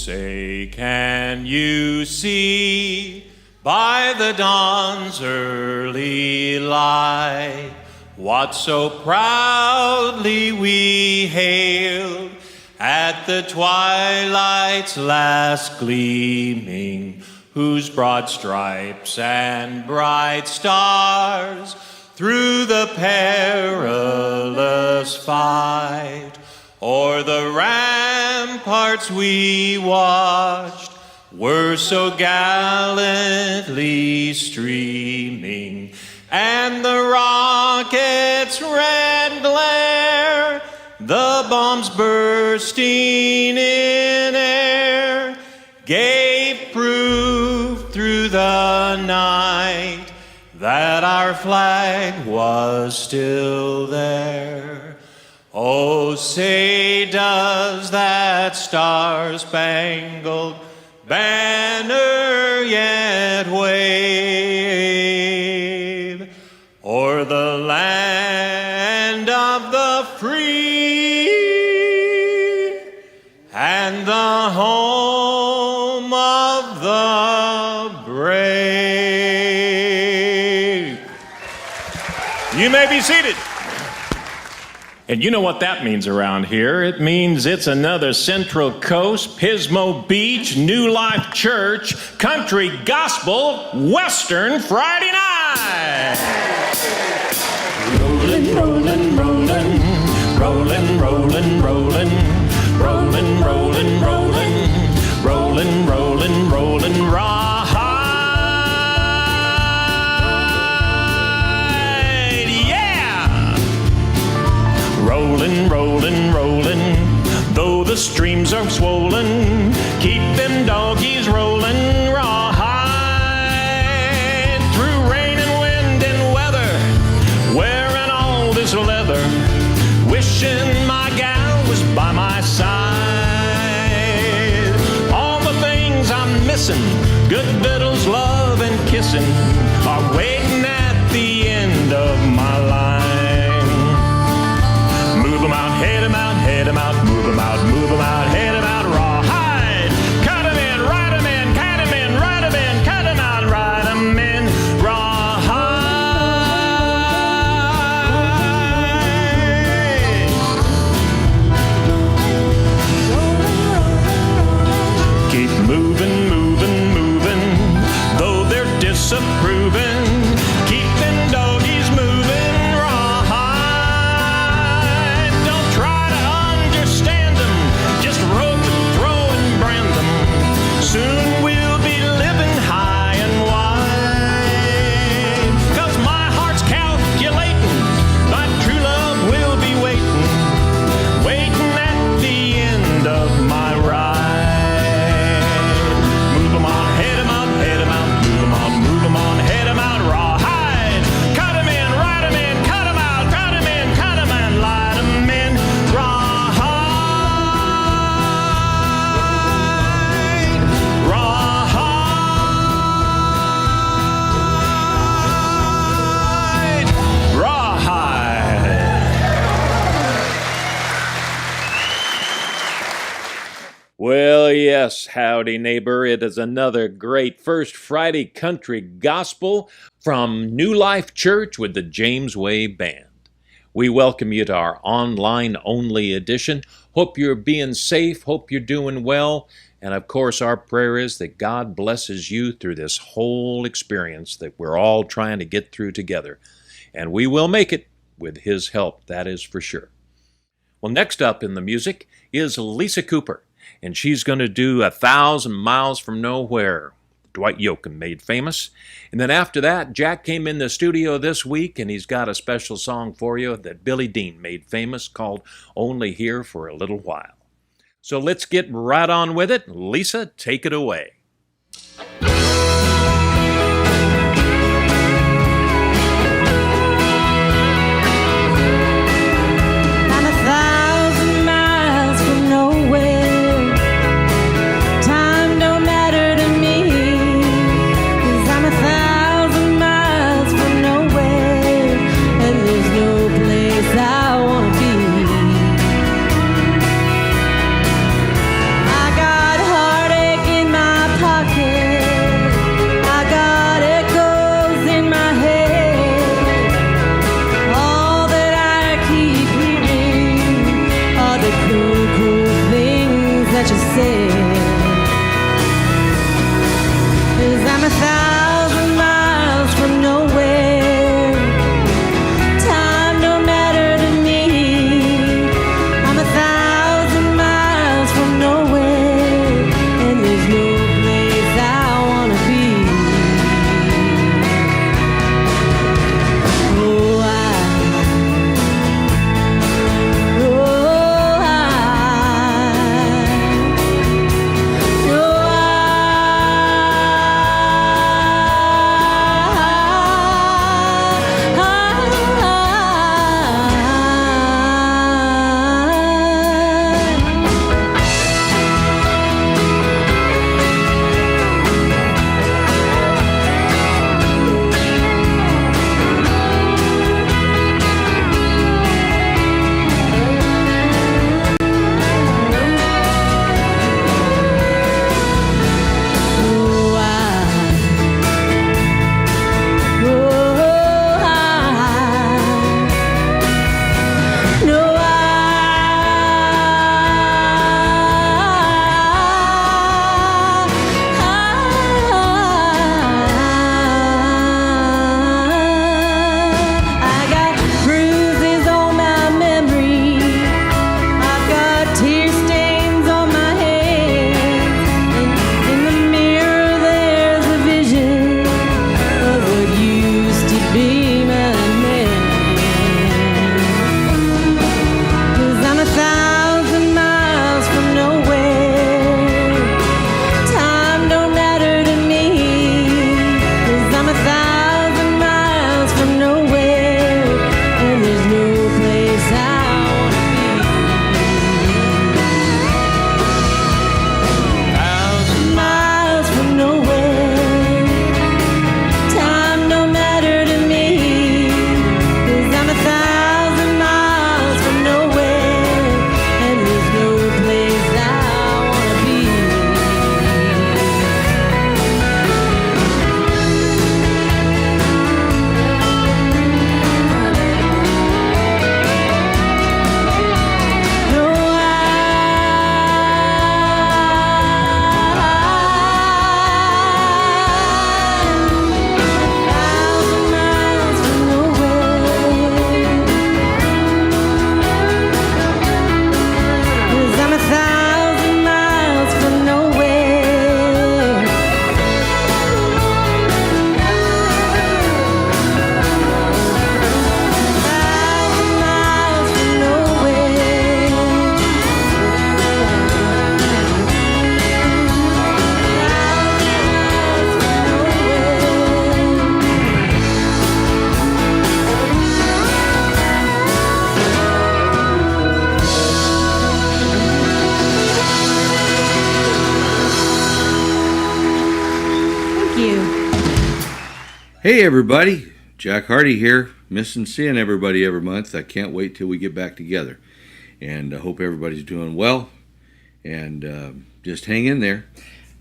say, can you see by the dawn's early light what so proudly we hailed at the twilight's last gleaming, whose broad stripes and bright stars through the perilous fight o'er the ramparts we watched were so gallantly streaming, and the rocket's red glare, the bombs bursting in air, gave proof through the night that our flag was still there. Oh, say, does that star-spangled banner yet wave o'er the land of the free and the home of the brave? You may be seated. And you know what that means around here. It means it's another Central Coast, Pismo Beach, New Life Church, Country Gospel, Western Friday night. Rollin', rollin', rollin', rollin', rollin', rollin', rollin', rollin', rollin', rollin', rollin', rollin', ride. Rollin', rollin', rollin', though the streams are swollen, keep them doggies rollin', rawhide. Through rain and wind and weather, wearing all this leather, wishing my gal was by my side. All the things I'm missing, good victuals, love and kissing, are waiting at the end of my line. Move 'em out, head 'em out, head 'em out, move 'em out, move 'em out, head 'em out, rawhide. Cut 'em in, ride 'em in, cut 'em in, ride 'em in, cut 'em out, ride 'em in, rawhide. Keep moving, moving, moving, though they're disapproving. Keep them doggies moving, rawhide. Don't try to understand them, just rope and throw and brand them. Soon we'll be living high and wide. 'Cause my heart's calculating, my true love will be waiting, waiting at the end of my ride. Move 'em on, head 'em out, head 'em out, move 'em on, move 'em on, head 'em out, rawhide. Cut 'em in, ride 'em in, cut 'em out, cut 'em in, cut 'em and light 'em in, rawhide, rawhide, rawhide. Well, yes, howdy neighbor. It is another great First Friday Country Gospel from New Life Church with the James Way Band. We welcome you to our online-only edition. Hope you're being safe, hope you're doing well, and of course our prayer is that God blesses you through this whole experience that we're all trying to get through together. And we will make it with His help, that is for sure. Well, next up in the music is Lisa Cooper, and she's going to do 1,000 Miles from Nowhere, Dwight Yoakam made famous. And then after that, Jack came in the studio this week, and he's got a special song for you that Billy Dean made famous called Only Here for a Little While. So let's get right on with it. Lisa, take it away. I'm 1,000 miles from nowhere. Time don't matter to me, 'cause I'm 1,000 miles from nowhere, and there's no place I wanna be. I got heart Hey everybody, Jack Hardy here. Missing seeing everybody every month. I can't wait till we get back together. And I hope everybody's doing well. And just hang in there.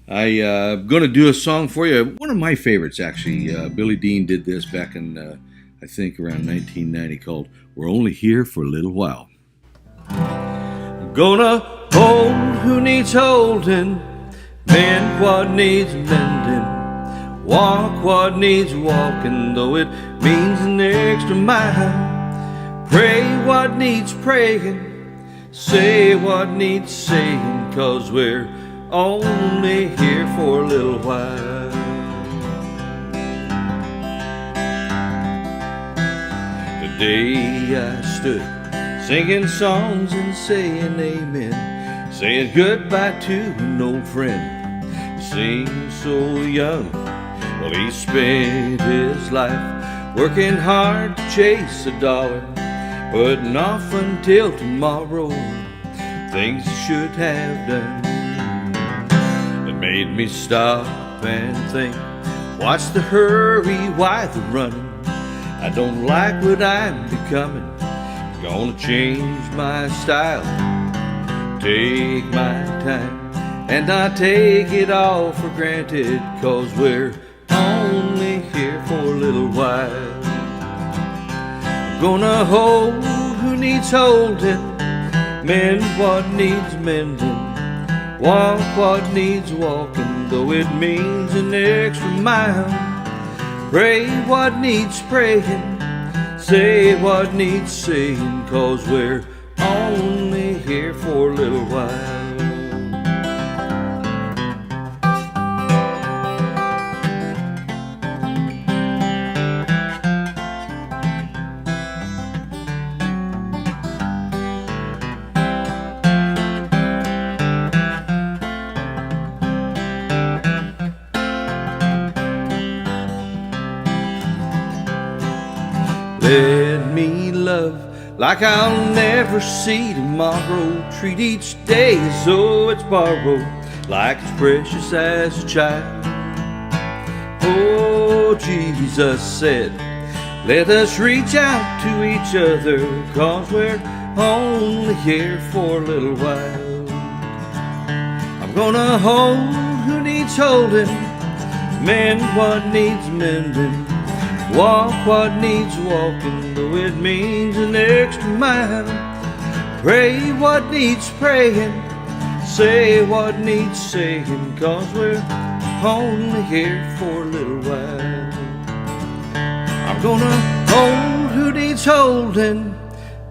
I'm going to do a song for you. One of my favorites, actually. Billy Dean did this back in, I think, around 1990, called We're Only Here for a Little While. I'm gonna hold who needs holding, mend what needs mending, walk what needs walking, though it means an extra mile. Pray what needs praying, say what needs saying, 'cause we're only here for a little while. Today I stood singing songs and saying amen, saying goodbye to an old friend who seemed so young. Well, he spent his life working hard to chase a dollar, putting off until tomorrow things he should have done. It made me stop and think, what's the hurry, why the running? I don't like what I'm becoming. Gonna change my style, take my time, and I take it all for granted, 'cause we're only here for a little while. I'm gonna hold who needs holding, mend what needs mending, walk what needs walking, though it means an extra mile. Pray what needs praying, say what needs saying, 'cause we're only here for a little while. Let me love like I'll never see tomorrow. Treat each day as though it's borrowed, like it's precious as a child. Oh, Jesus said, let us reach out to each other, 'cause we're only here for a little while. I'm gonna hold who needs holding, mend what needs mending, walk what needs walking, though it means an extra mile. Pray what needs praying, say what needs saying, 'cause we're only here for a little while. I'm gonna hold who needs holding,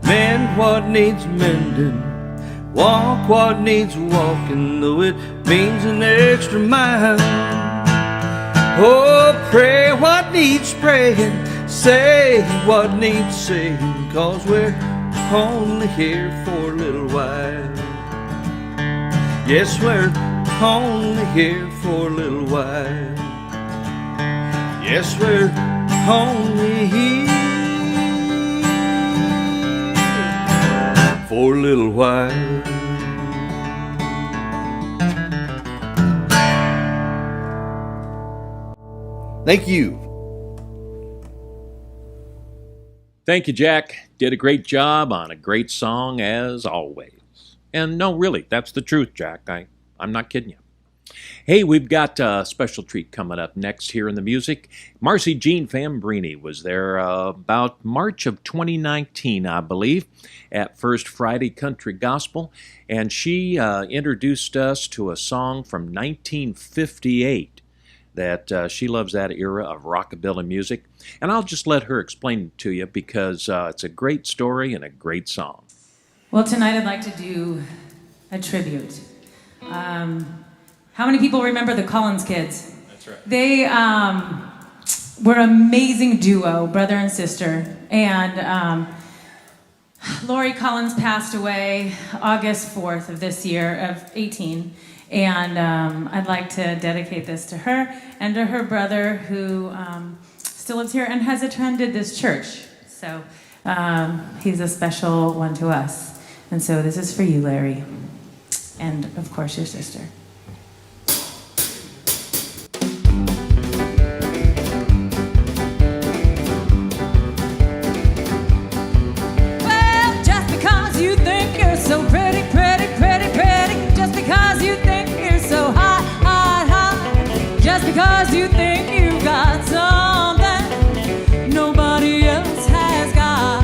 mend what needs mending, walk what needs walking, though it means an extra mile. Oh, pray what needs praying, say what needs saying, 'cause we're only here for a little while. Yes, we're only here for a little while. Yes, we're only here for a little while. Thank you. Thank you, Jack. Did a great job on a great song as always. And no, really, that's the truth, Jack. I'm not kidding you. Hey, we've got a special treat coming up next here in the music. Marcy Jean Fambrini was there about March of 2019, I believe, at First Friday Country Gospel, and she introduced us to a song from 1958 that she loves that era of rockabilly music. And I'll just let her explain it to you because it's a great story and a great song. Well, tonight I'd like to do a tribute. How many people remember the Collins Kids? That's right. They were an amazing duo, brother and sister. And Lori Collins passed away August 4th of this year, of 18. And I'd like to dedicate this to her and to her brother who still lives here and has attended this church. So he's a special one to us. And so this is for you, Larry. And of course, your sister. Just because you think you've got something nobody else has got.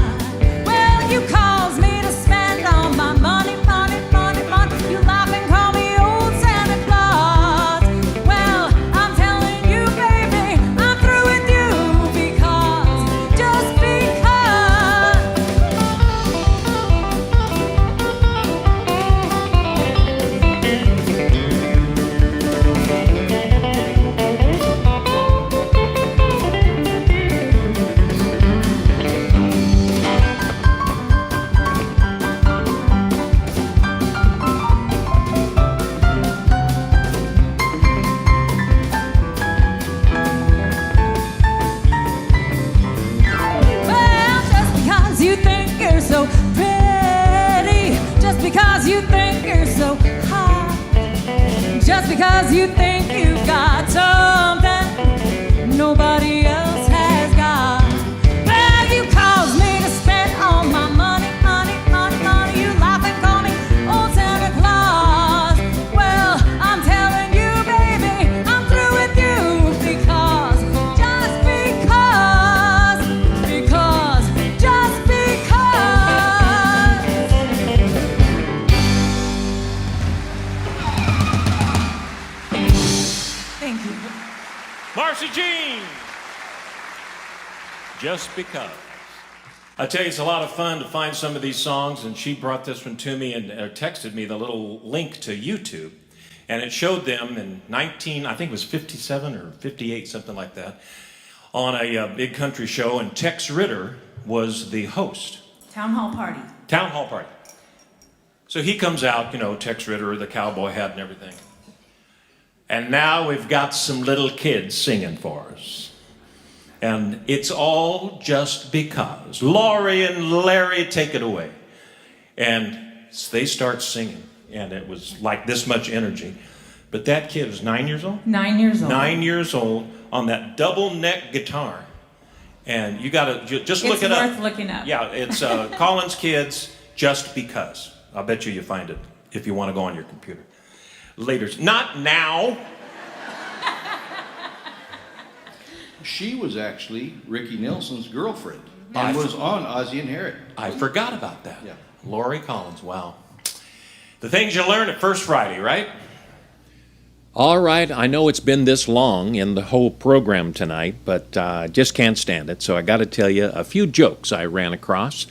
Well, you cause me to spend all my money, money, money, money. You laugh and call me old Santa Claus. Well, I'm telling you, baby, I'm through with you because, just because. Well, just because you think you're so pretty, just because you think you're so hot, just because you think you've got something nobody else has got. Well, you cause me to spend all my money, money, money, money. You laugh and call me old Santa Claus. Well, I'm telling you, baby, I'm through with you because, just because, just because. Thank you. Marcy Jean! Just because. I tell you, it's a lot of fun to find some of these songs, and she brought this one to me and texted me the little link to YouTube, and it showed them in I think it was 57 or 58, something like that, on a big country show, and Tex Ritter was the host. Town hall party. Town hall party. So he comes out, Tex Ritter, the cowboy hat and everything. And now we've got some little kids singing for us. And it's all just because. Laurie and Larry, take it away. And they start singing. And it was like this much energy. But that kid was 9 years old? 9 years old. 9 years old on that double neck guitar. And you got to just look it up. It's worth looking up. Yeah, it's Collins Kids, Just Because. I'll bet you find it if you want to go on your computer. Later. Not now. She was actually Ricky Nelson's girlfriend I and for- was on Ozzie and Harriet. I forgot about that. Yeah. Laurie Collins, wow. The things you learn at First Friday, right? All right, I know it's been this long in the whole program tonight, but just can't stand it. So I got to tell you a few jokes I ran across.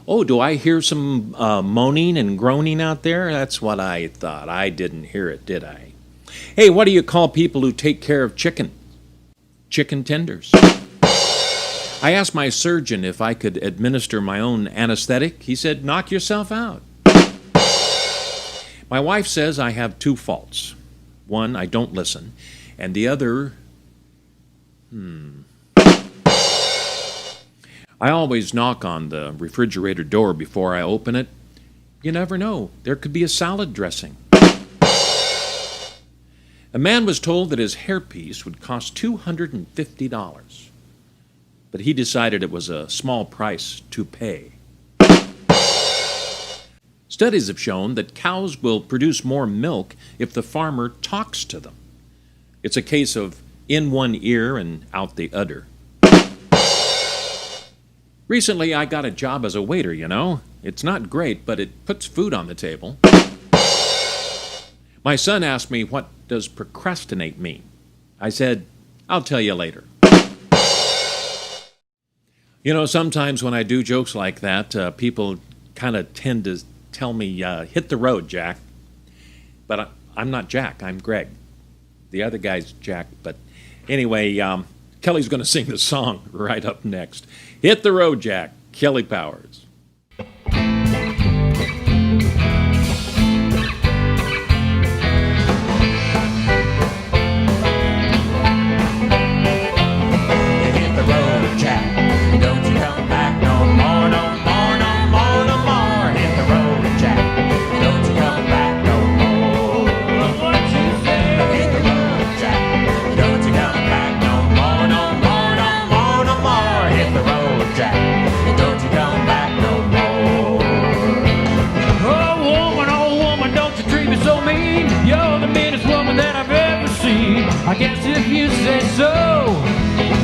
Oh, do I hear some moaning and groaning out there? That's what I thought. I didn't hear it, did I? Hey, what do you call people who take care of chicken? Chicken tenders. I asked my surgeon if I could administer my own anesthetic. He said, knock yourself out. My wife says I have two faults. One, I don't listen, and the other, I always knock on the refrigerator door before I open it. You never know. There could be a salad dressing. A man was told that his hairpiece would cost $250, but he decided it was a small price to pay. Studies have shown that cows will produce more milk if the farmer talks to them. It's a case of in one ear and out the other. Recently, I got a job as a waiter, It's not great, but it puts food on the table. My son asked me, what does procrastinate mean? I said, I'll tell you later. Sometimes when I do jokes like that, people kind of tend to tell me, hit the road, Jack. But I'm not Jack, I'm Greg. The other guy's Jack, but anyway, Kelly's going to sing the song right up next. Hit the road, Jack, Kelly Powers. Don't you come back no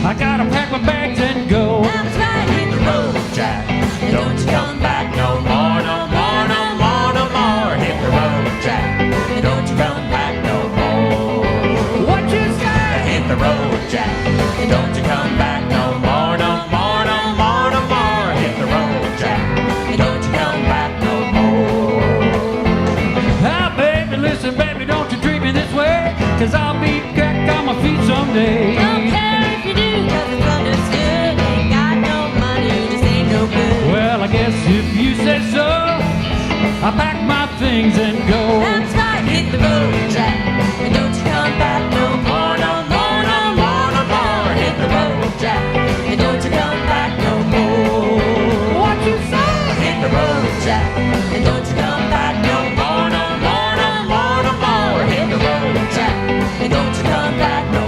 I gotta pack my bags and go. That's right, hit the road, Jack. And don't you come back no more, no more, no more, no more. Hit the road, Jack. And don't you come back no more. What you say? Hit the road, Jack. And don't you come back no more, no more, no more, no more. Hit the road, Jack. And don't you come back no more. Ah, baby, listen, baby, don't you treat me this way, 'cause I'll be back on my feet someday. Don't care if you do, 'cause it's understood. Ain't got no money, you just ain't no good. Well, I guess if you say so, I pack my things and go. That's right, hit the road, Jack. And don't you come back no more, no more, no more, no more. Hit the road, Jack. And don't you come back no more. What you say? Hit the road, Jack. And don't you come back no more, no more, no more, no more. Hit the road, Jack. And don't you come back no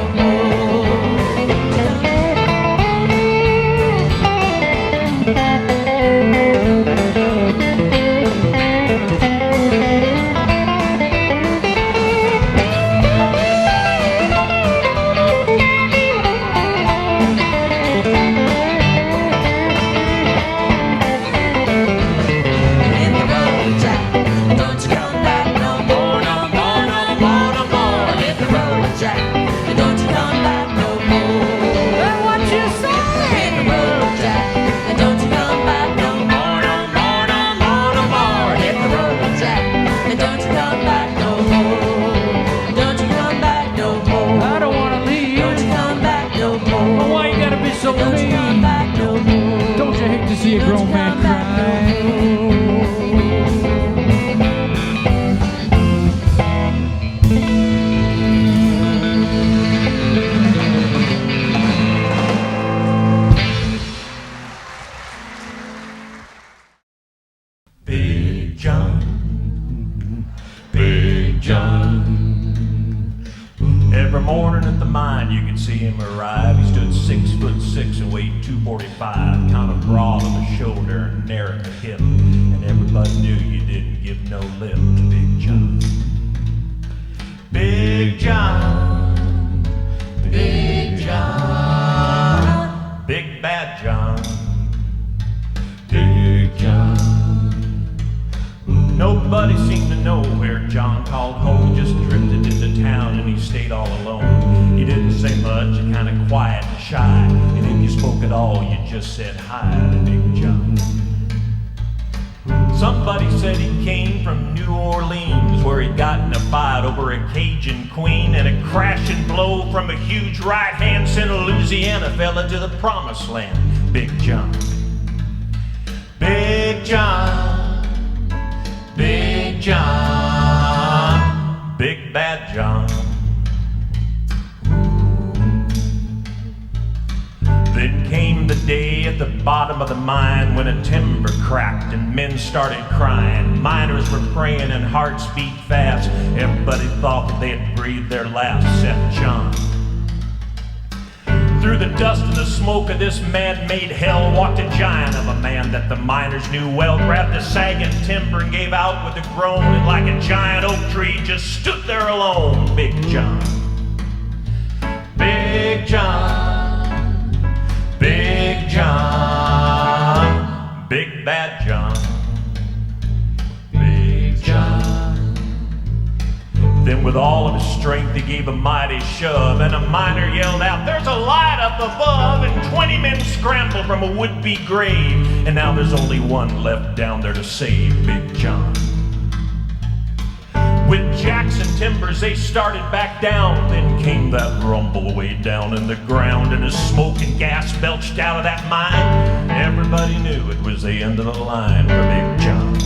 Hit the road, Jack. And don't you come back no more, no more, no more, no more. Hit the road, Jack. And don't you come back no more. What you say? Hit the road, Jack. And don't you come back no more, no more, no more, no more. Hit the road, Jack. And don't you come back no more. Don't you come back no more. I don't wanna leave. Don't you come back no But more. why you gotta be so Don't you come mean? back no more. Don't you hate to see a Don't grown you man come back no cry? Big John, Big John. Every morning at the mine, you could see him arrive. He stood 6'6" and weighed 245, kind of broad on the shoulder and narrow at the hip. And everybody knew you didn't give no lip to Big John. Big John, Big John, Big Bad John, Big John. Nobody seemed to know where John called home. Just drifted into town and he stayed all alone. He didn't say much, kind of quiet and shy. And if you spoke at all, you just said hi to Big John. Somebody said he came from New Orleans, where he got in a fight over a Cajun queen, and a crashing blow from a huge right hand sent Louisiana fella to the promised land. Big John, Big John, Big John, Big Bad John. Then came the day at the bottom of the mine when a timber cracked and men started crying. Miners were praying and hearts beat fast. Everybody thought that they had breathed their last, except John. Through the dust and the smoke of this man-made hell walked a giant of a man that the miners knew well. Grabbed the sagging timber and gave out with a groan, and like a giant oak tree just stood there alone. Big John, Big John, Big John, Big Bad John, Big John. Then with all of his strength he gave a mighty shove, and a miner yelled out, "There's a light up above!" And 20 men scrambled from a would-be grave, and now there's only one left down there to save Big John. With Jackson timbers they started back down, then came that rumble way down in the ground, and as smoke and gas belched out of that mine, everybody knew it was the end of the line for Big John.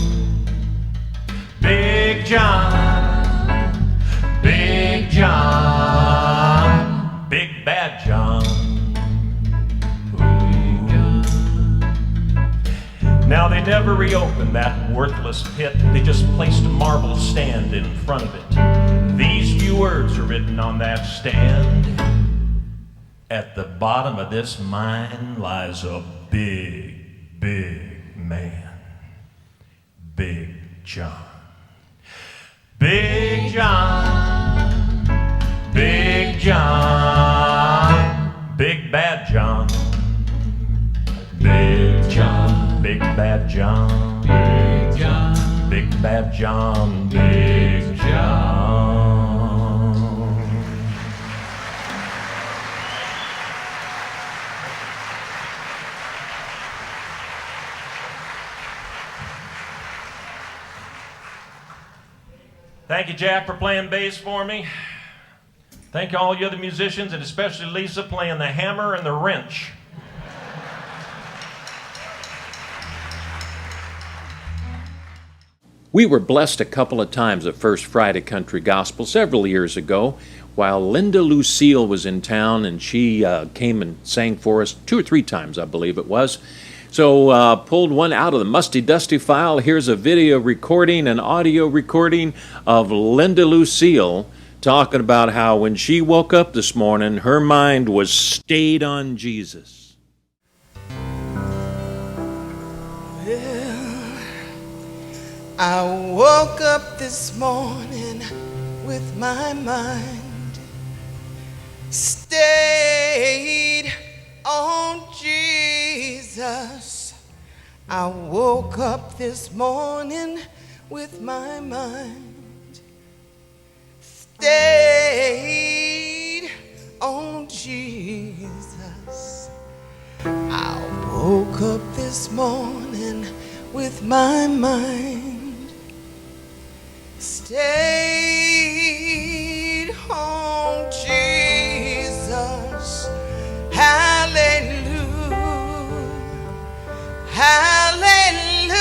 Big John, Big John, Big Bad John. Now they never reopened that worthless pit. They just placed a marble stand in front of it. These few words are written on that stand: "At the bottom of this mine lies a big, big man. Big John. Big John, Big John, Big Big Bad John. Big John. Big Bad John. Big John. Big Bad John. Big John. Thank you, Jack, for playing bass for me. Thank you all you other musicians, and especially Lisa playing the hammer and the wrench. We were blessed a couple of times at First Friday Country Gospel several years ago while Linda Lucille was in town, and she came and sang for us 2 or 3 times, I believe it was. So pulled one out of the musty dusty file. Here's a video recording, an audio recording of Linda Lucille talking about how when she woke up this morning, her mind was stayed on Jesus. Well, I woke up this morning with my mind stayed on Jesus. I woke up this morning with my mind stayed on Jesus. I woke up this morning with my mind stayed on Jesus. Hallelujah, hallelujah,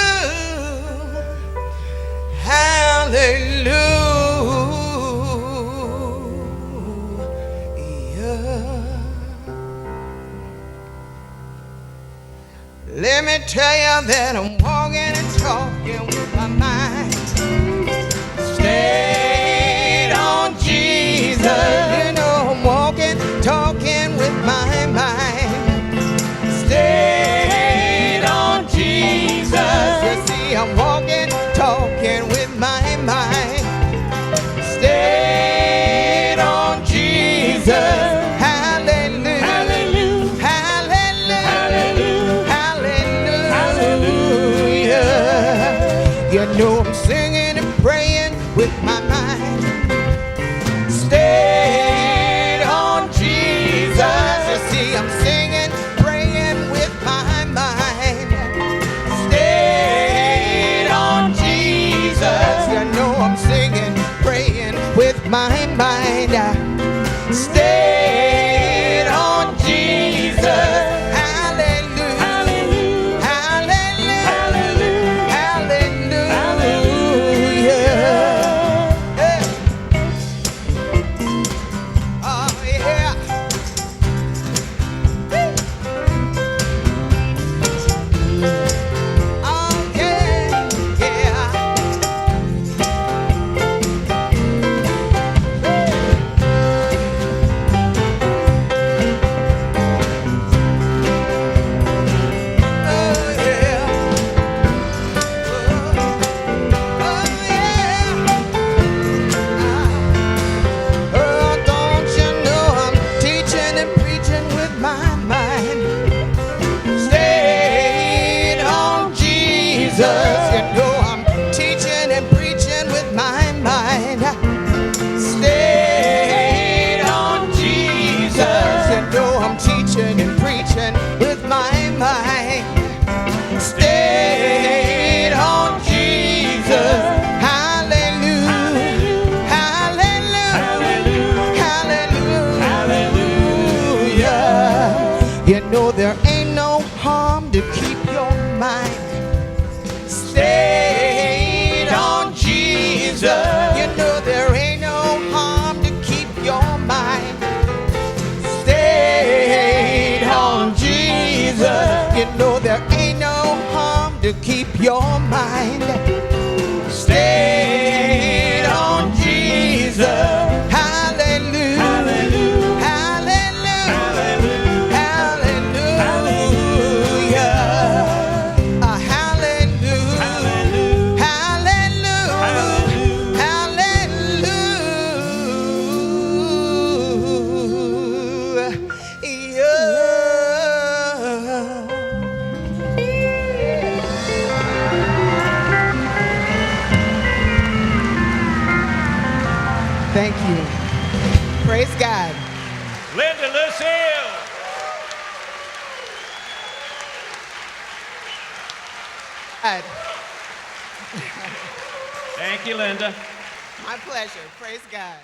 hallelujah. Let me tell you that I'm walking and talking with my mind stayed on Jesus. You know I'm walking, talking with my mind stayed on Jesus. You see, I'm walking, talking with my mind stayed on Jesus. You know I'm singing and praying with my mind stayed on Jesus. You see, I'm singing, praying with my mind stayed on Jesus. You know I'm singing, praying with my mind stayed on Jesus. There ain't no harm to keep your mind stayed on Jesus. You know there ain't no harm to keep your mind stayed on Jesus. You know there ain't no harm to keep your mind stayed on Jesus. Yeah. God. Linda Lucille. God. Thank you, Linda. My pleasure. Praise God.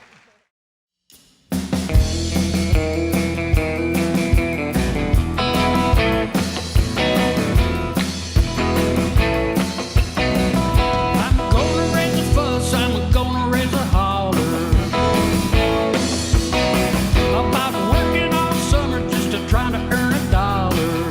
I'm gonna raise a fuss, I'm gonna raise a holler about working all summer just to try to earn a dollar.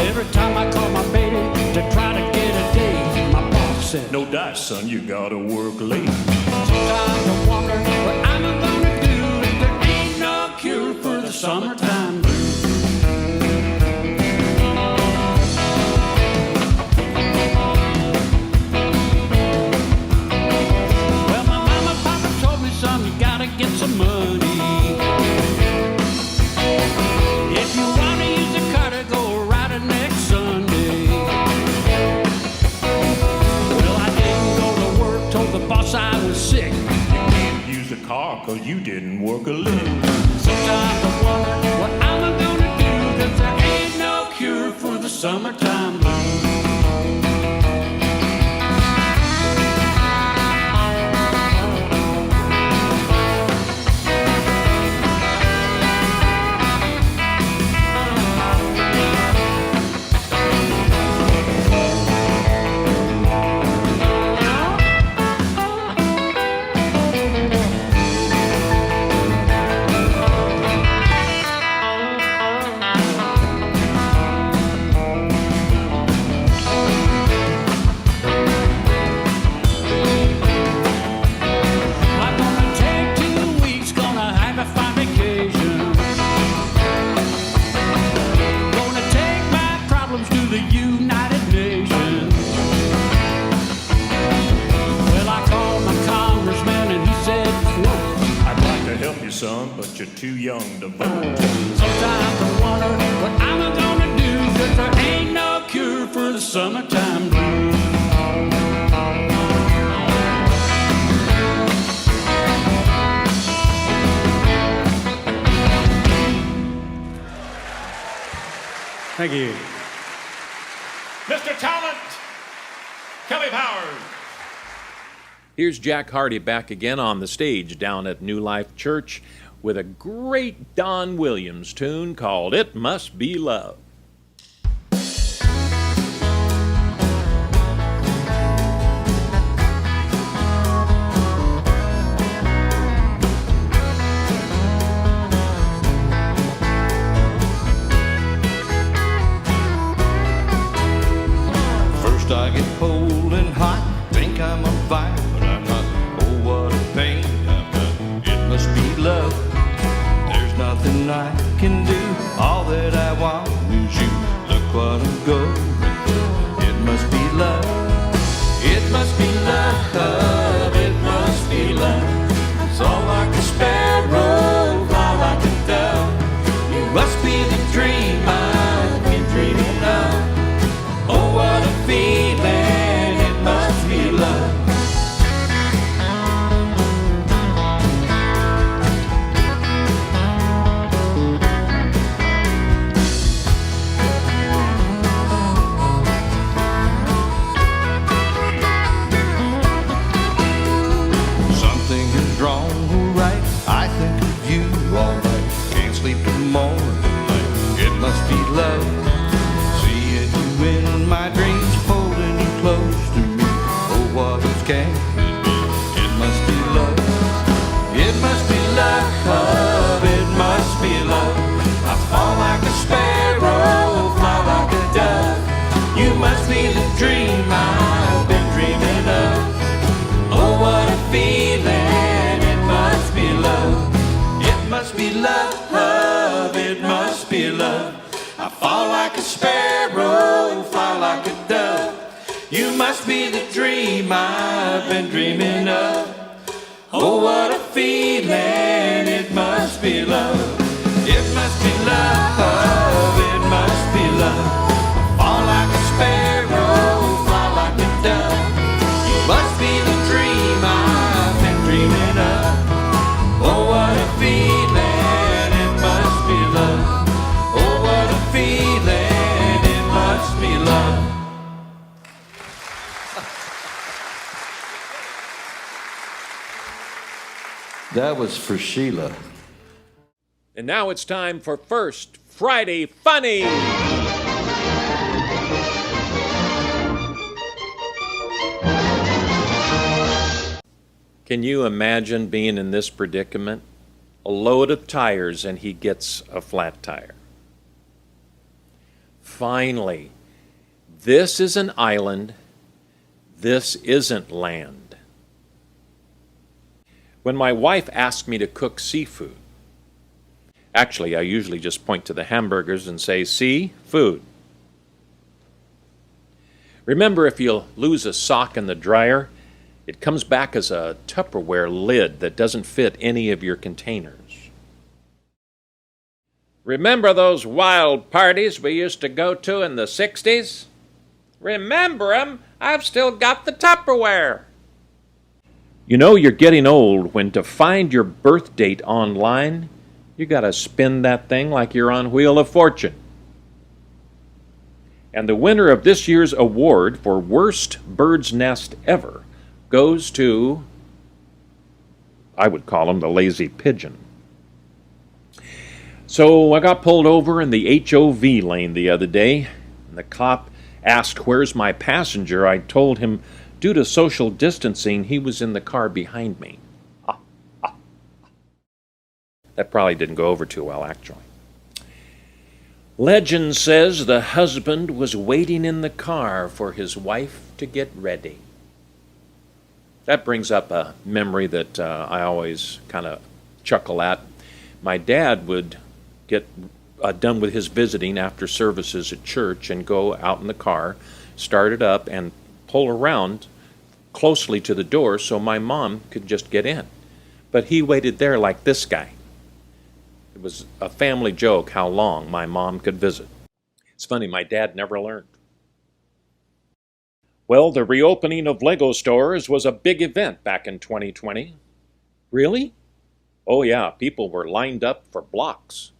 Every time I call my baby to try to get a date, my boss said, "No dice, son, you gotta work late." Sometimes I wonder what I'm gonna do if there ain't no cure for the summertime blues. Well, my mama, papa told me, son, you gotta get some money. If you wanna use the car to go riding next Sunday. Well, I didn't go to work, told the boss I was sick. You can't use the car 'cause you didn't work a lick. Sometimes I wonder what I'm gonna do, 'cause there ain't no cure for the summertime blues. I'm gonna take 2 weeks, gonna have a fine vacation. Gonna take my problems to the United Nations. Well, I called my congressman and he said, quote, "I'd like to help you, son, but you're too young to vote." Sometimes I wonder what I'm gonna do, 'cause there ain't no cure for the summertime blues. Thank you. Mr. Talent, Kelly Powers. Here's Jack Hardy back again on the stage down at New Life Church with a great Don Williams tune called It Must Be Love. First I get cold and hot, think I'm on fire, but I'm not. Oh, what a pain I've done. It must be love. There's nothing I can do. All that I want is you. Look what I'm going through. It must be love. It must be love. It must be love. Song like a sparrow, fly like a dove. You must be the dream I've been dreaming of. Oh, what a feeling, it must be love. Something is wrong or right, I think of you all night. Can't sleep till morning light. It must be love. Seeing you in my dreams, holding you close to me. Oh, what else can it be? It must be love. It must be love. It must be love. I fall like a sparrow, fly like a dove. You must be the dream I've been dreaming of. Oh, what a feeling. It must be love. It must be love. It must be love. I fall like a sparrow, fly like a dove. You must be the dream I've been dreaming of. Oh, what a feeling, it must be love. It must be love, it must be love. I fall like a sparrow, fly like a dove. You must be the dream I've been dreaming of. that was for Sheila. And now it's time for First Friday Funny. Can you imagine being in this predicament? A load of tires and he gets a flat tire. Finally, this is an island. This isn't land. When my wife asks me to cook seafood, actually, I usually just point to the hamburgers and say, "See, food." Remember, if you lose a sock in the dryer, it comes back as a Tupperware lid that doesn't fit any of your containers. Remember those wild parties we used to go to in the 60s? Remember 'em? I've still got the Tupperware. You know you're getting old when to find your birth date online, you gotta spin that thing like you're on Wheel of Fortune. And the winner of this year's award for Worst Bird's Nest Ever goes to, I would call him the lazy pigeon. So I got pulled over in the HOV lane the other day, and the cop asked where's my passenger. I told him due to social distancing, he was in the car behind me. That probably didn't go over too well, actually. Legend says the husband was waiting in the car for his wife to get ready. That brings up a memory that I always kind of chuckle at. My dad would get done with his visiting after services at church and go out in the car, start it up, and pull around closely to the door so my mom could just get in. But he waited there like this guy. It was a family joke how long my mom could visit. It's funny, my dad never learned. Well, the reopening of Lego stores was a big event back in 2020. Really? Oh yeah, people were lined up for blocks.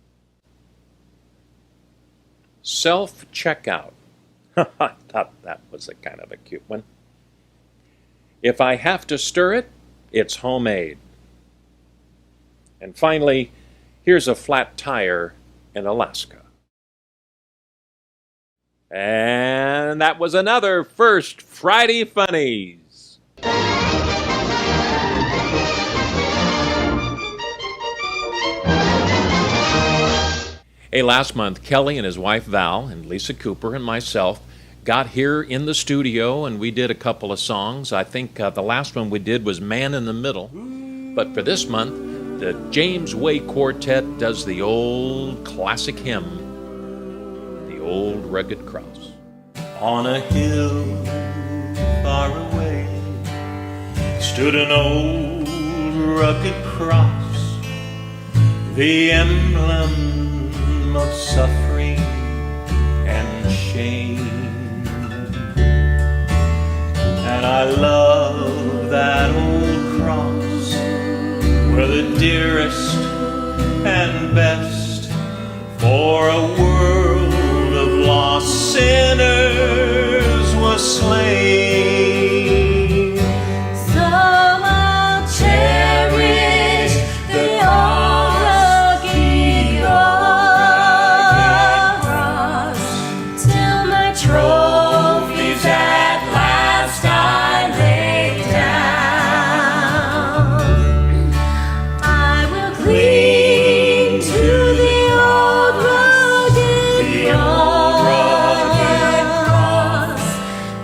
Self-checkout. I thought that was a kind of a cute one. If I have to stir it, it's homemade. And finally, here's a flat tire in Alaska. And that was another First Friday Funnies. Hey, last month, Kelly and his wife Val and Lisa Cooper and myself got here in the studio and we did a couple of songs. I think the last one we did was Man in the Middle. But for this month, the James Way Quartet does the old classic hymn, The Old Rugged Cross. On a hill far away stood an old rugged cross, the emblem of suffering and shame. And I love that old cross, where the dearest and best for a world of lost sinners was slain. So I'll cherish the old rugged cross till my trophies at last I lay down. I will cling to the old rugged cross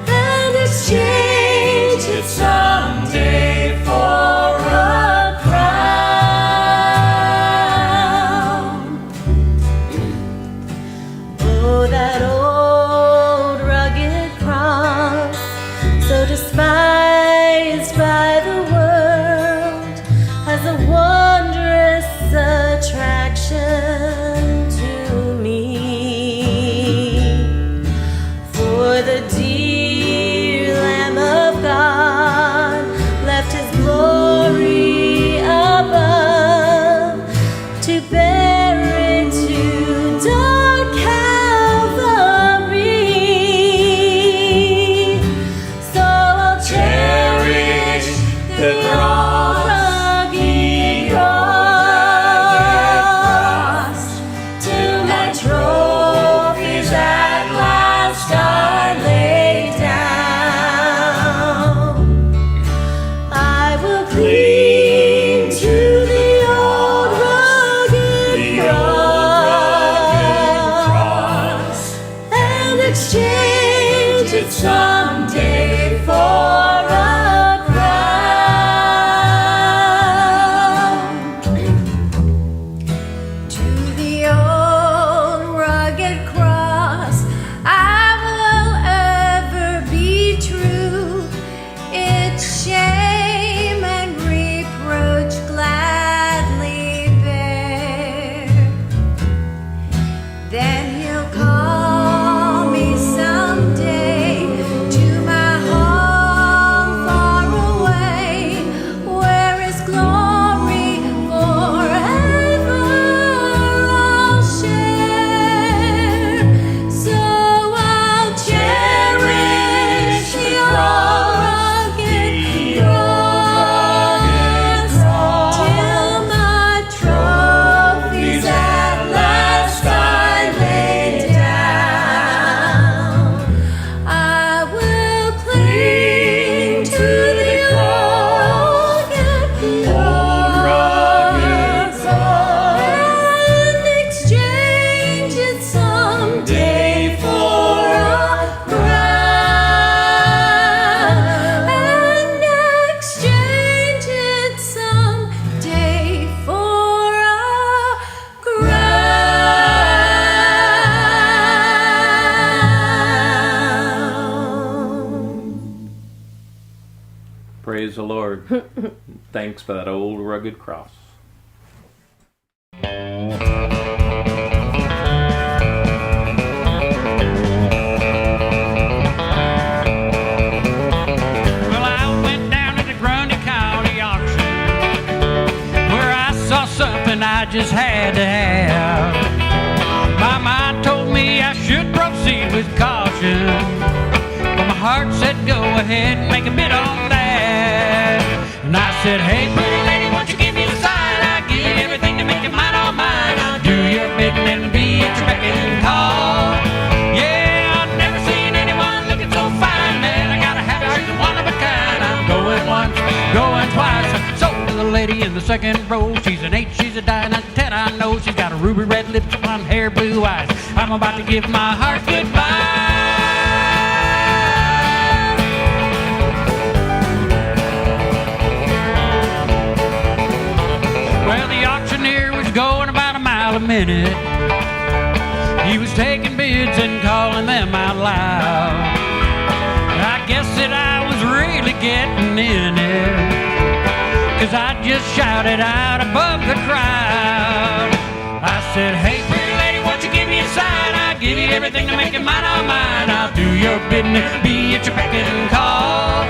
and exchange it someday for a crown. Oh, that old rugged cross, so despised by the world, has a wondrous attraction to me. For the dear Lamb of God left his glory above to bear it to dark Calvary. So I'll cherish the rugged Lord. Thanks for that old rugged cross. Well, I went down to the Grundy County auction where I saw something I just had to have. My mind told me I should proceed with caution, but my heart said go ahead and make a bid on that. And I said, hey, pretty lady, won't you give me the sign? I'll give you everything to make it mine all mine. I'll do your bidding and be at your beck and call. Yeah, I've never seen anyone looking so fine, man. I gotta have her, she's one of a kind. I'm going once, going twice. I sold to the lady in the second row. She's an 8, she's a 9, a 10, I know. She's got a ruby red lips, blonde hair, blue eyes. I'm about to give my heart goodbye. Well, the auctioneer was going about a mile a minute. He was taking bids and calling them out loud. I guess that I was really getting in it, 'cause I just shouted out above the crowd. I said, hey, pretty lady, won't you give me a sign? I'll give you everything to make it mine all mine. I'll do your bidding and be at your beck and call.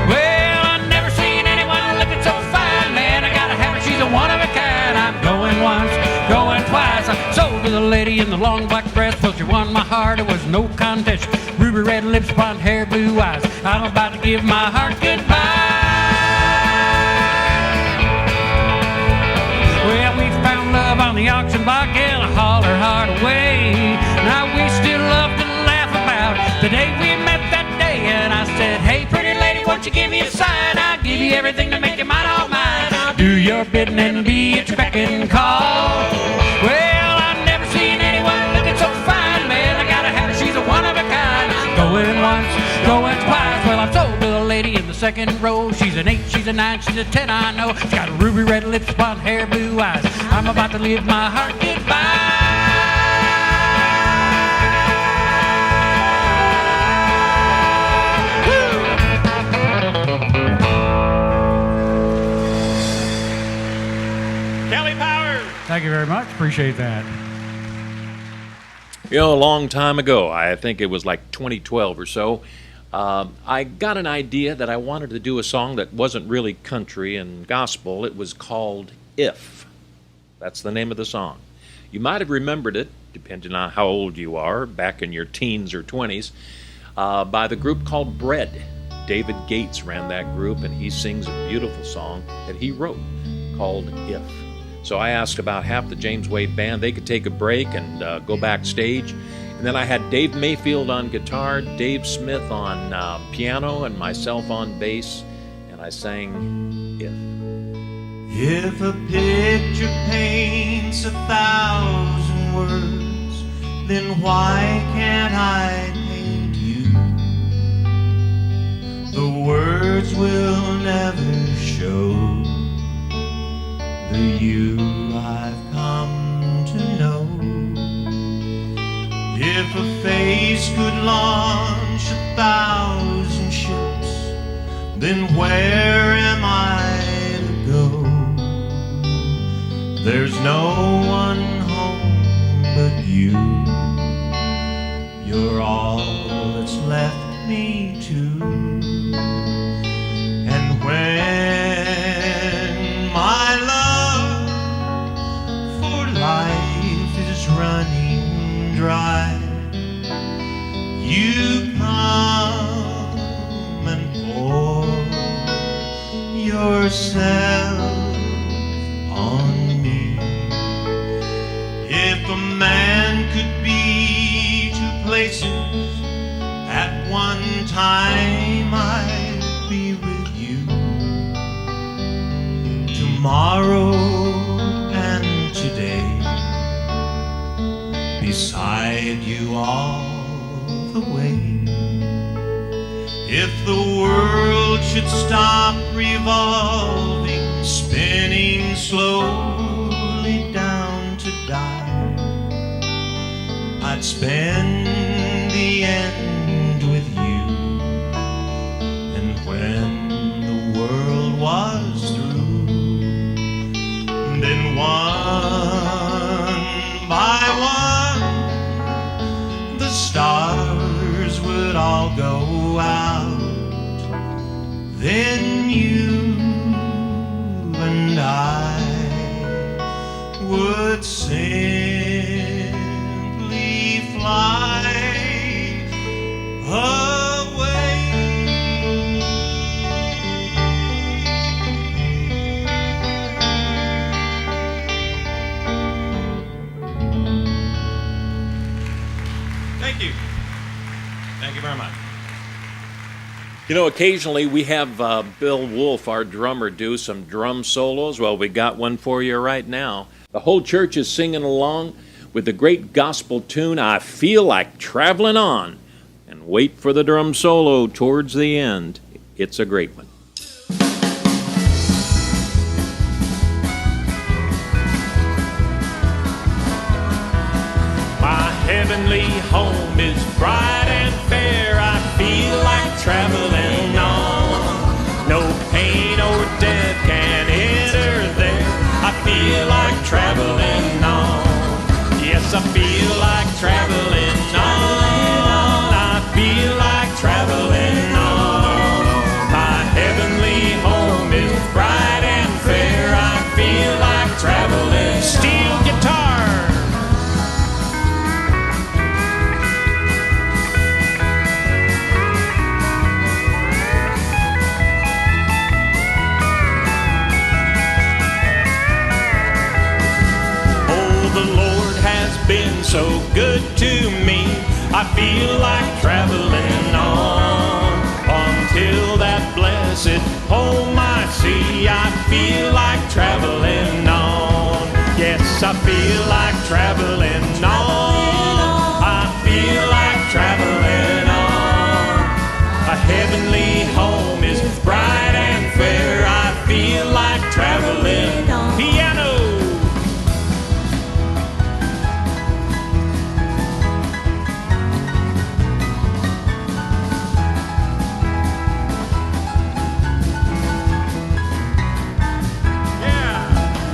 Well, I've never seen anyone looking so fine, man. I gotta have her, she's a one of a kind. I'm going once, going twice. I sold to the lady in the long black dress. Well, she won my heart, it was no contest. Ruby red lips, blonde hair, blue eyes. I'm about to give my heart goodbye. Well, we found love on the auction block and I hauled her heart away. Now we still love to laugh about the day we met that day. And I said, hey, pretty lady, won't you give me a sign? I'll give you everything to make it mine all mine. I'll do your bidding and be at your beck and call. Well, I've never seen anyone looking so fine, man. I gotta have her, she's a one of a kind. Going once, going twice. Well, I'm sold to the lady in the second row. She's an 8, she's a 9, she's a 10, I know. She's got ruby red lips, blonde hair, blue eyes. I'm about to live my heart goodbye. Kelly Powers. Thank you very much. Appreciate that. You know, a long time ago, I think it was like 2012 or so, I got an idea that I wanted to do a song that wasn't really country and gospel. It was called If. That's the name of the song. You might have remembered it, depending on how old you are, back in your teens or 20s, by the group called Bread. David Gates ran that group, and he sings a beautiful song that he wrote called If. So I asked about half the James Wade band. They could take a break and go backstage. And then I had Dave Mayfield on guitar, Dave Smith on piano, and myself on bass. And I sang If. If a picture paints 1,000 words, then why can't I paint you? The words will never show the you I've come to know. If a face could launch 1,000 ships, then where am I to go? There's no one home but you. You're all that's left me to. And when my love for life is running dry, you come and pour yourself on me. If a man could be 2 places at one time, I'd be with you tomorrow and today, beside you all the way. If the world should stop revolving, spinning slowly down to die, I'd spend the end with you. And when the world then one by one the stars would all go out. Then you and I would simply fly away. Thank you. Thank you very much. You know, occasionally we have Bill Wolf, our drummer, do some drum solos. Well, we got one for you right now. The whole church is singing along with the great gospel tune, I Feel Like Traveling On. And wait for the drum solo towards the end. It's a great one. My heavenly home is bright and fair. I feel like traveling on. No pain or death can enter there. I feel like traveling on. Yes, I feel like traveling on. I feel like traveling on. My heavenly home is bright and fair. I feel like traveling. Steel guitar. Been so good to me, I feel like traveling on until that blessed home I see. I feel like traveling on. Yes, I feel like traveling on. I feel like traveling on. A heavenly home is bright and fair. I feel like traveling. Piano.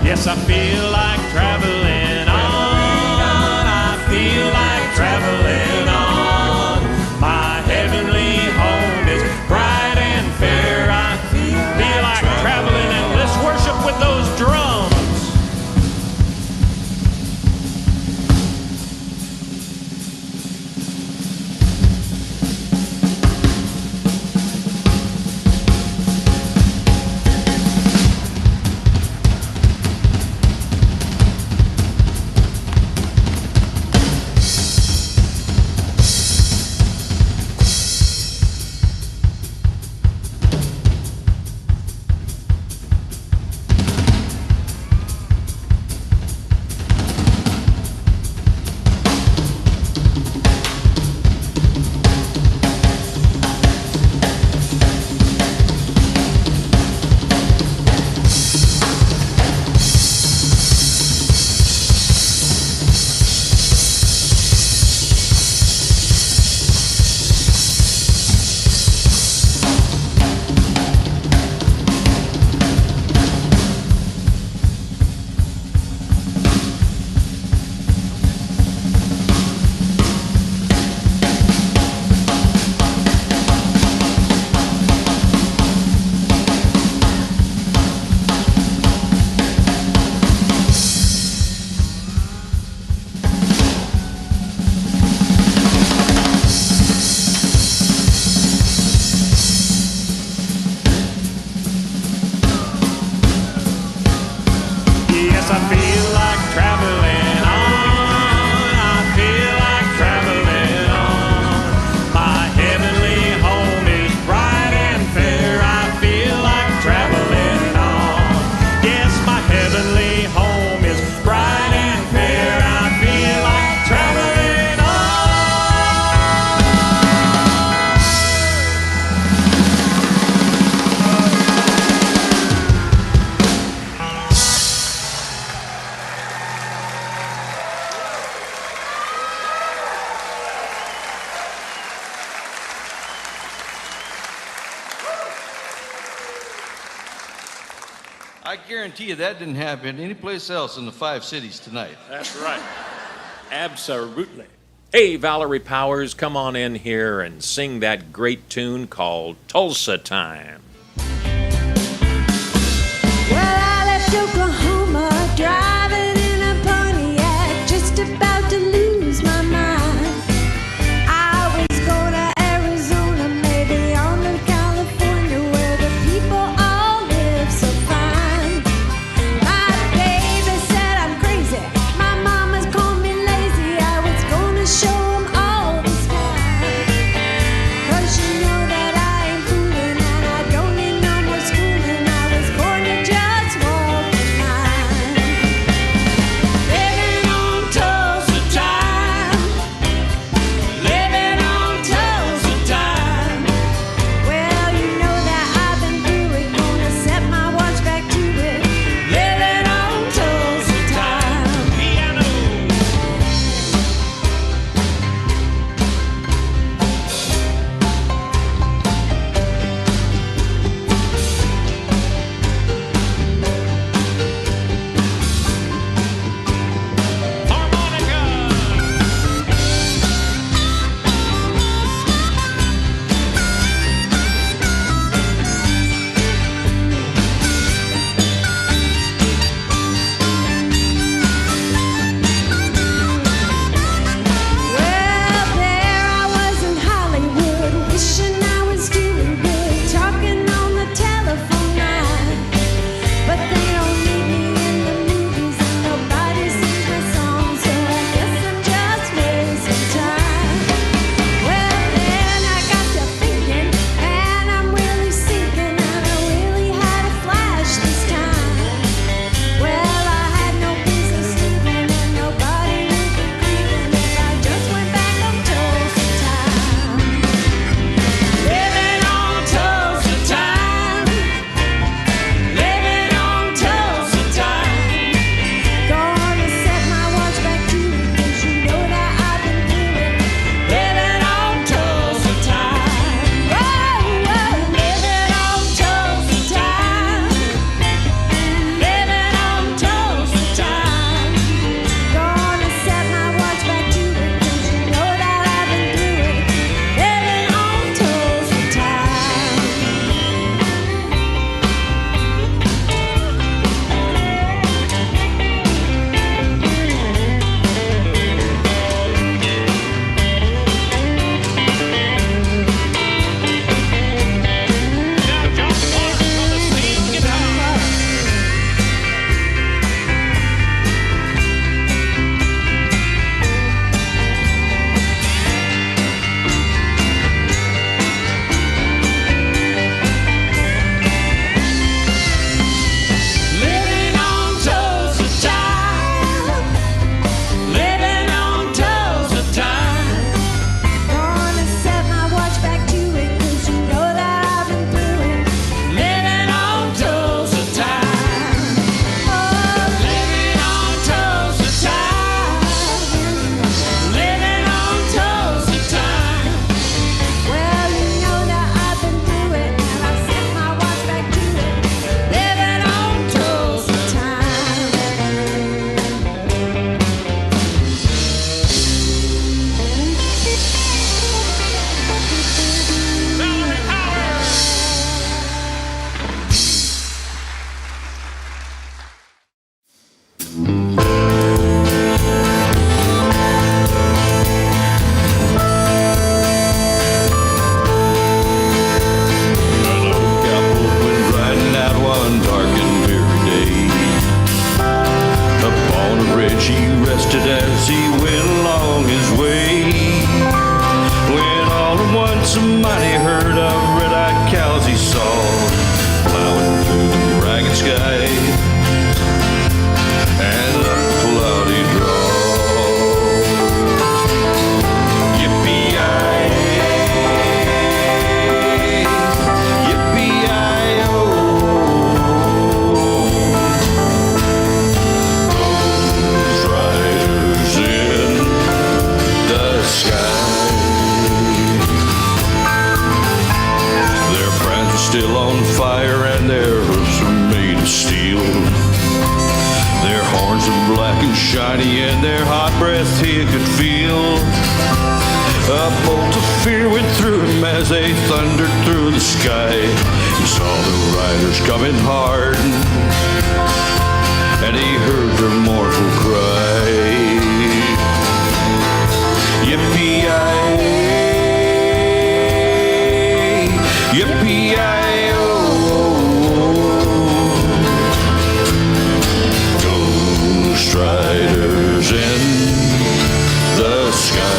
Yes, I feel like traveling on. I feel like traveling on. My heavenly home is bright and fair. I feel like traveling, and let's worship with those drums. I guarantee you that didn't happen anyplace else in the 5 cities tonight. That's right. Absolutely. Hey, Valerie Powers, come on in here and sing that great tune called Tulsa Time. Well, I left Oklahoma driving in a Pontiac, just about to lose my mind. I was going to Arizona, maybe on to California, where the people all live so fine. My baby said I'm crazy, my mama's called me lazy. I was going to show them all the sky, 'cause you know that I ain't fooling and I don't need no more schooling. I was born to just walk the line. stars are black and shiny, and their hot breath he could feel. A bolt of fear went through him as they thundered through the sky. He saw the riders coming hard, and he heard their mournful cry. Yippee-yi-yi, yippee-yi-yo. Ghost riders in the sky.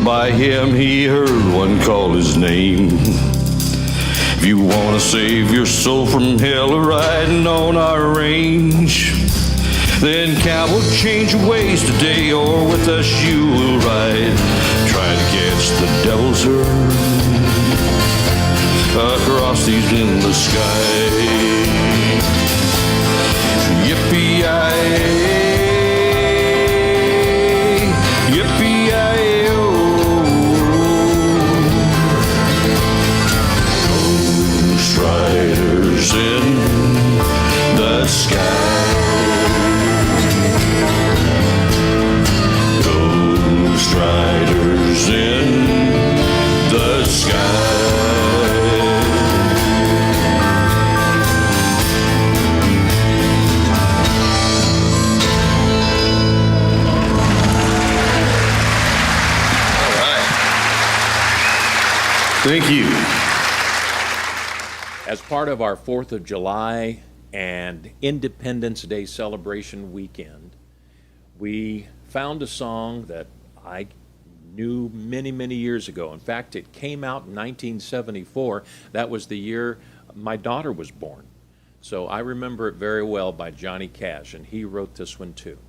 By him, he heard one call his name. If you want to save your soul from hell riding on our range, then cowboy, change your ways today, or with us you will ride. Try to catch the devil's herd across these endless skies. Yippee-yi-yi, riders in the sky. Ghost riders in the sky. All right. Thank you. As part of our 4th of July and Independence Day celebration weekend, we found a song that I knew many, many years ago. In fact, it came out in 1974. That was the year my daughter was born. So I remember it very well, by Johnny Cash, and he wrote this one too.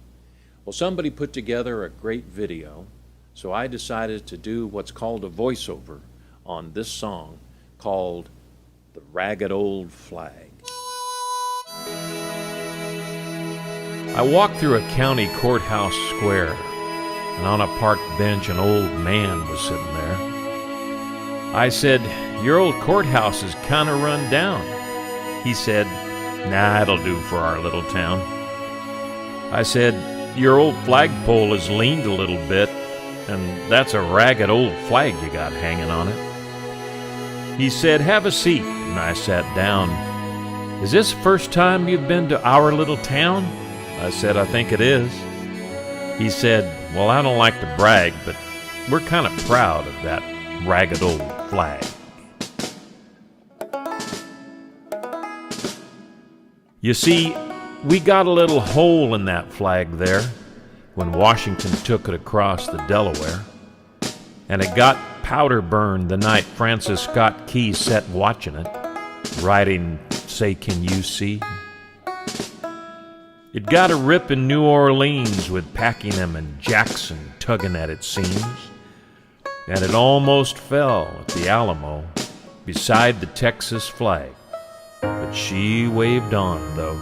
Well, somebody put together a great video, so I decided to do what's called a voiceover on this song called The Ragged Old Flag. I walked through a county courthouse square, and on a park bench an old man was sitting there. I said, "Your old courthouse is kind of run down." He said, "Nah, it'll do for our little town." I said, "Your old flagpole has leaned a little bit, and that's a ragged old flag you got hanging on it." He said, "Have a seat," and I sat down. "Is this the first time you've been to our little town?" I said, "I think it is." He said, "Well, I don't like to brag, but we're kind of proud of that ragged old flag." You see, we got a little hole in that flag there when Washington took it across the Delaware, and it got powder burned the night Francis Scott Key sat watching it, writing, "Say, can you see?" It got a rip in New Orleans with Packingham and Jackson tugging at its seams, and it almost fell at the Alamo beside the Texas flag. But she waved on, though.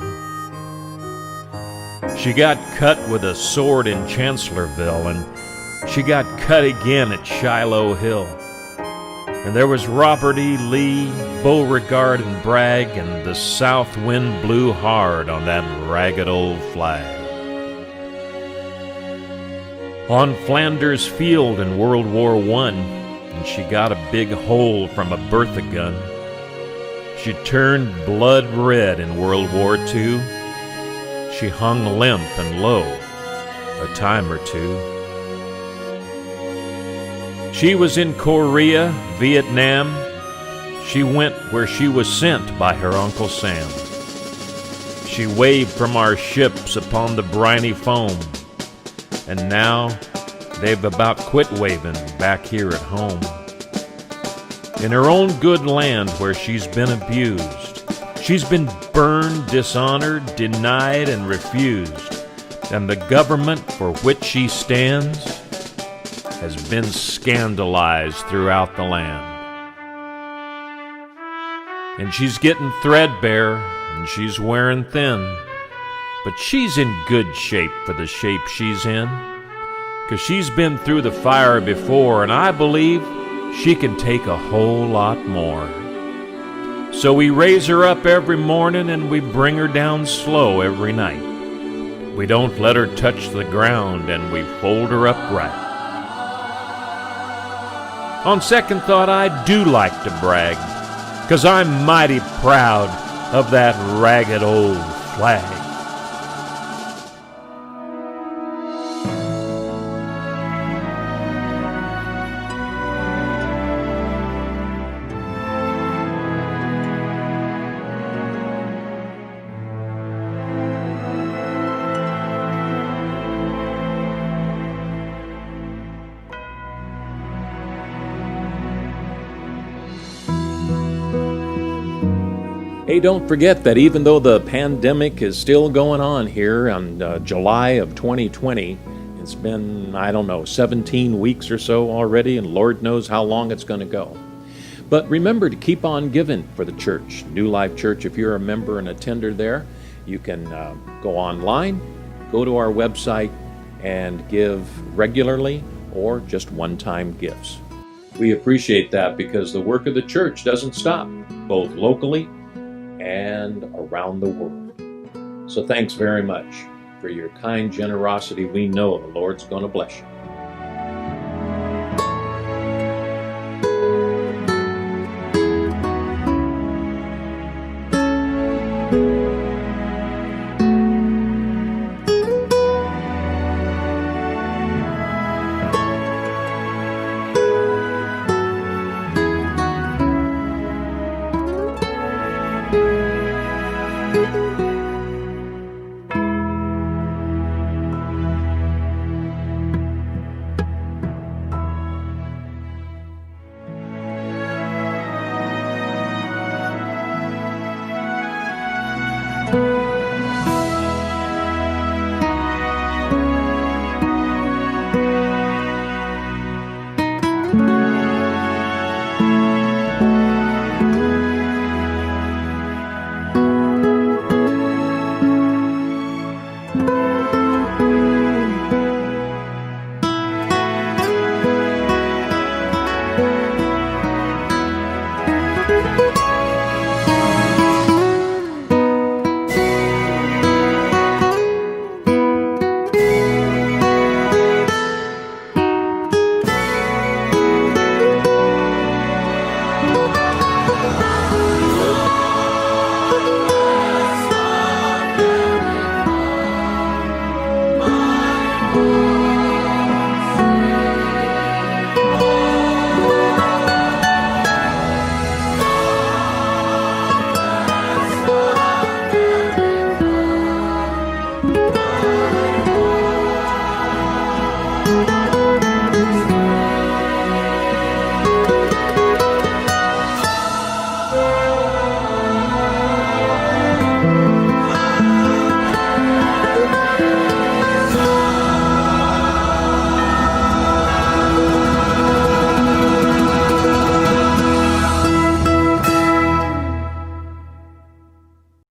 She got cut with a sword in Chancellorsville, and she got cut again at Shiloh Hill. And there was Robert E. Lee, Beauregard, and Bragg, and the south wind blew hard on that ragged old flag. On Flanders Field in World War I, and she got a big hole from a Bertha gun. She turned blood red in World War II. She hung limp and low a time or two. She was in Korea, Vietnam. She went where she was sent by her Uncle Sam. She waved from our ships upon the briny foam, and now they've about quit waving back here at home. In her own good land where she's been abused, She's been burned, dishonored, denied, and refused. And the government for which she stands has been scandalized throughout the land. And she's getting threadbare, and she's wearing thin. But she's in good shape for the shape she's in, 'cause she's been through the fire before, and I believe she can take a whole lot more. So we raise her up every morning and we bring her down slow every night. We don't let her touch the ground and we fold her upright. On second thought, I do like to brag, 'cause I'm mighty proud of that ragged old flag. Hey, don't forget that even though the pandemic is still going on here on July of 2020, it's been, 17 weeks or so already, and Lord knows how long it's going to go. But remember to keep on giving for the church, New Life Church. If you're a member and attender there, you can go online, go to our website, and give regularly or just one-time gifts. We appreciate that because the work of the church doesn't stop, both locally and around the world. So thanks very much for your kind generosity. We know the Lord's going to bless you.